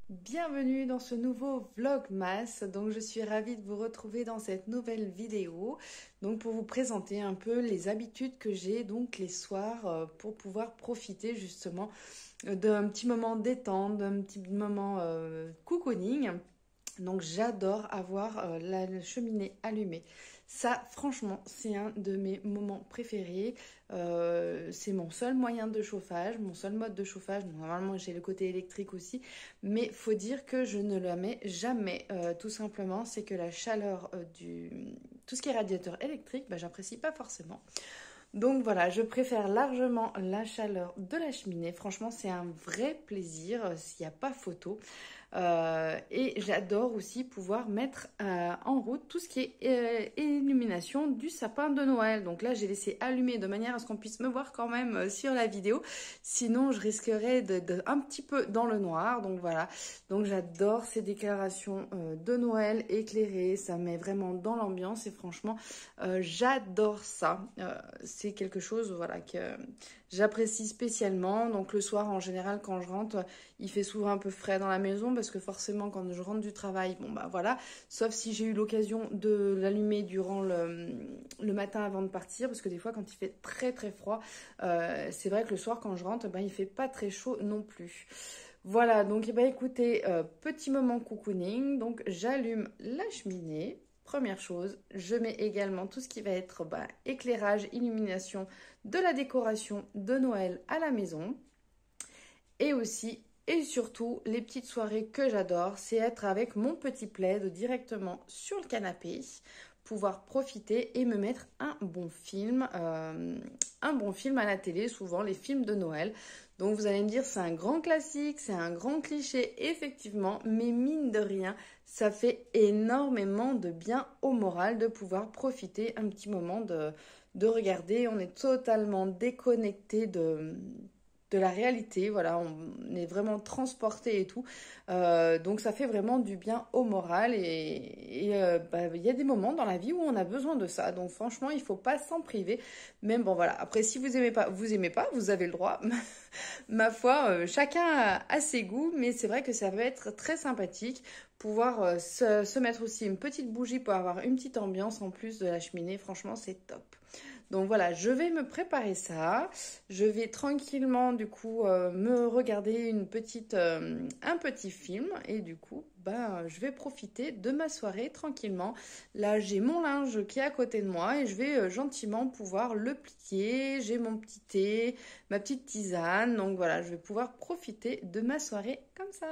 Bienvenue dans ce nouveau Vlogmas. Donc je suis ravie de vous retrouver dans cette nouvelle vidéo. Donc pour vous présenter un peu les habitudes que j'ai donc les soirs pour pouvoir profiter justement d'un petit moment détente, d'un petit moment cocooning. Donc j'adore avoir la cheminée allumée. Ça, franchement, c'est un de mes moments préférés. C'est mon seul moyen de chauffage, mon seul mode de chauffage. Normalement, j'ai le côté électrique aussi. Mais faut dire que je ne la mets jamais. Tout simplement, c'est que la chaleur tout ce qui est radiateur électrique, bah, j'apprécie pas forcément. Donc voilà, je préfère largement la chaleur de la cheminée. Franchement, c'est un vrai plaisir, s'il n'y a pas photo. Et j'adore aussi pouvoir mettre en route tout ce qui est illumination du sapin de Noël. Donc là, j'ai laissé allumer de manière à ce qu'on puisse me voir quand même sur la vidéo. Sinon, je risquerais un petit peu dans le noir. Donc voilà. Donc j'adore ces décorations de Noël éclairées. Ça met vraiment dans l'ambiance et franchement, j'adore ça. C'est quelque chose, voilà, que j'apprécie spécialement. Donc le soir, en général, quand je rentre, il fait souvent un peu frais dans la maison parce que forcément, quand je rentre du travail, bon bah voilà. Sauf si j'ai eu l'occasion de l'allumer durant le matin avant de partir, parce que des fois, quand il fait très très froid, c'est vrai que le soir, quand je rentre, ben il fait pas très chaud non plus. Voilà, donc eh ben, écoutez, petit moment cocooning. Donc j'allume la cheminée. Première chose, je mets également tout ce qui va être éclairage, illumination de la décoration de Noël à la maison. Et aussi, et surtout, les petites soirées que j'adore, c'est être avec mon petit plaid directement sur le canapé, pouvoir profiter et me mettre un bon film à la télé, souvent les films de Noël. Donc vous allez me dire, c'est un grand classique, c'est un grand cliché, effectivement, mais mine de rien, ça fait énormément de bien au moral de pouvoir profiter un petit moment de regarder. On est totalement déconnecté de la réalité, voilà, on est vraiment transporté et tout. Donc ça fait vraiment du bien au moral il y a des moments dans la vie où on a besoin de ça. Donc franchement, il faut pas s'en priver. Même bon voilà, après si vous aimez pas, vous avez le droit. Ma foi, chacun a ses goûts, mais c'est vrai que ça va être très sympathique. Pouvoir se mettre aussi une petite bougie pour avoir une petite ambiance en plus de la cheminée, franchement, c'est top. Donc voilà, je vais me préparer ça. Je vais tranquillement, du coup, me regarder un petit film. Et du coup, je vais profiter de ma soirée tranquillement. Là, j'ai mon linge qui est à côté de moi et je vais gentiment pouvoir le plier. J'ai mon petit thé, ma petite tisane. Donc voilà, je vais pouvoir profiter de ma soirée comme ça.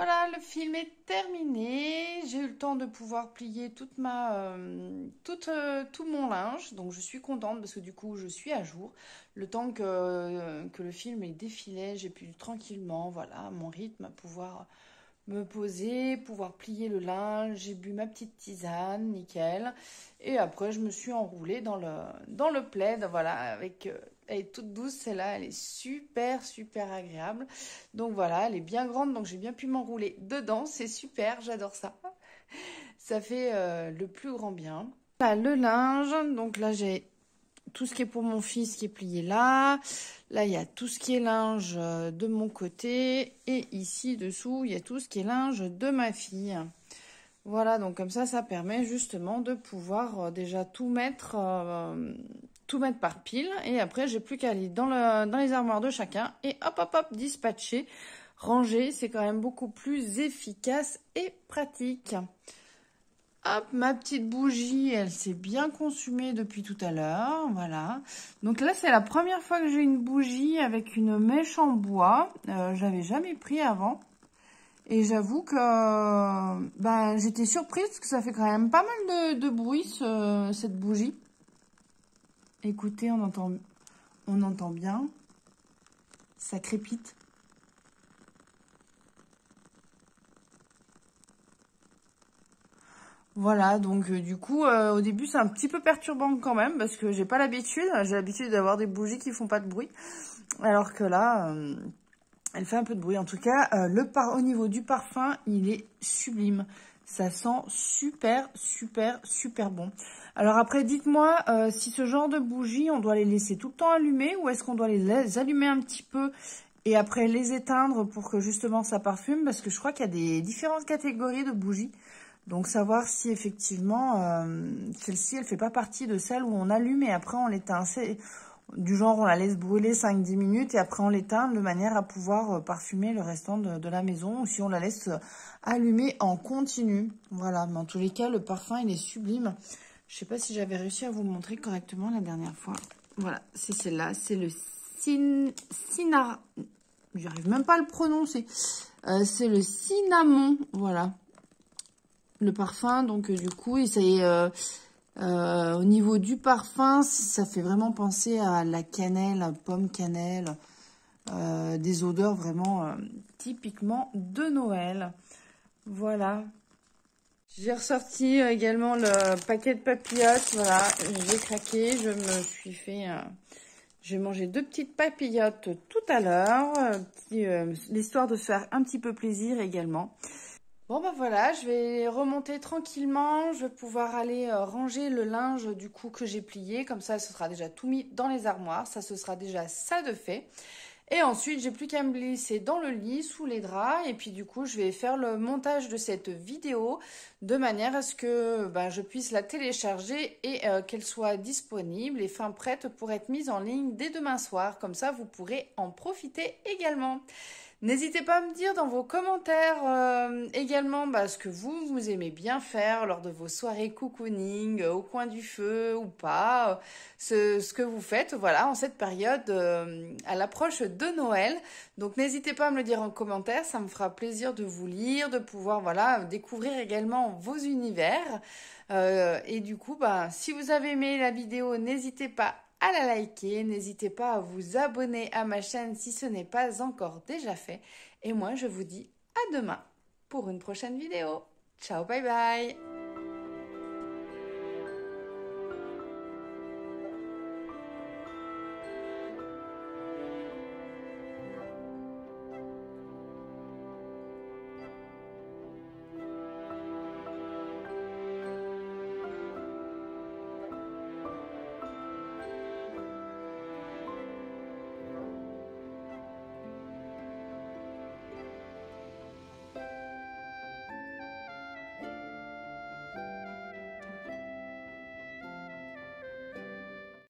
Voilà, le film est terminé. J'ai eu le temps de pouvoir plier tout mon linge. Donc je suis contente parce que du coup je suis à jour. Le temps que le film est défilé, j'ai pu tranquillement, voilà, à mon rythme, pouvoir me poser, pouvoir plier le linge. J'ai bu ma petite tisane, nickel. Et après, je me suis enroulée dans le plaid, voilà, elle est toute douce, celle-là, elle est super, super agréable. Donc voilà, elle est bien grande, donc j'ai bien pu m'enrouler dedans, c'est super, j'adore ça. Ça fait le plus grand bien. Là, le linge, donc là, j'ai tout ce qui est pour mon fils qui est plié là. Là, il y a tout ce qui est linge de mon côté. Et ici, dessous, il y a tout ce qui est linge de ma fille. Voilà, donc comme ça permet justement de pouvoir déjà tout mettre par pile. Et après, j'ai plus qu'à aller dans les armoires de chacun. Et hop, hop, hop, dispatcher, ranger. C'est quand même beaucoup plus efficace et pratique. Hop, ma petite bougie, elle s'est bien consumée depuis tout à l'heure, voilà. Donc là, c'est la première fois que j'ai une bougie avec une mèche en bois. J'avais jamais pris avant. Et j'avoue que j'étais surprise parce que ça fait quand même pas mal de bruit, cette bougie. Écoutez, on entend bien. Ça crépite. Voilà, donc du coup, au début, c'est un petit peu perturbant quand même, parce que j'ai pas l'habitude. J'ai l'habitude d'avoir des bougies qui font pas de bruit. Alors que là, elle fait un peu de bruit. En tout cas, au niveau du parfum, il est sublime. Ça sent super, super, super bon. Alors après, dites-moi si ce genre de bougies, on doit les laisser tout le temps allumées ou est-ce qu'on doit les allumer un petit peu et après les éteindre pour que justement ça parfume, parce que je crois qu'il y a des différentes catégories de bougies. Donc, savoir si effectivement, celle-ci, elle fait pas partie de celle où on allume et après on l'éteint. Du genre, on la laisse brûler 5-10 minutes et après on l'éteint de manière à pouvoir parfumer le restant de la maison. Ou si on la laisse allumer en continu. Voilà, mais en tous les cas, le parfum, il est sublime. Je sais pas si j'avais réussi à vous montrer correctement la dernière fois. Voilà, c'est celle-là. C'est le Cinnamon. J'arrive même pas à le prononcer. C'est le cinnamon, voilà. Le parfum, donc du coup, et ça est, au niveau du parfum, ça fait vraiment penser à la cannelle, pomme cannelle, des odeurs vraiment typiquement de Noël. Voilà. J'ai ressorti également le paquet de papillotes, voilà, j'ai craqué, j'ai mangé 2 petites papillotes tout à l'heure, l'histoire de se faire un petit peu plaisir également. Bon ben voilà, je vais remonter tranquillement, je vais pouvoir aller ranger le linge du coup que j'ai plié, comme ça ce sera déjà tout mis dans les armoires, ça ce sera déjà ça de fait. Et ensuite j'ai plus qu'à me glisser dans le lit, sous les draps, et puis du coup je vais faire le montage de cette vidéo de manière à ce que je puisse la télécharger et qu'elle soit disponible et fin prête pour être mise en ligne dès demain soir, comme ça vous pourrez en profiter également. N'hésitez pas à me dire dans vos commentaires également ce que vous aimez bien faire lors de vos soirées cocooning, au coin du feu ou pas, ce que vous faites voilà, en cette période à l'approche de Noël. Donc n'hésitez pas à me le dire en commentaire, ça me fera plaisir de vous lire, de pouvoir voilà, découvrir également vos univers. Et du coup, si vous avez aimé la vidéo, n'hésitez pas à la liker, n'hésitez pas à vous abonner à ma chaîne si ce n'est pas encore déjà fait. Et moi, je vous dis à demain pour une prochaine vidéo. Ciao, bye bye!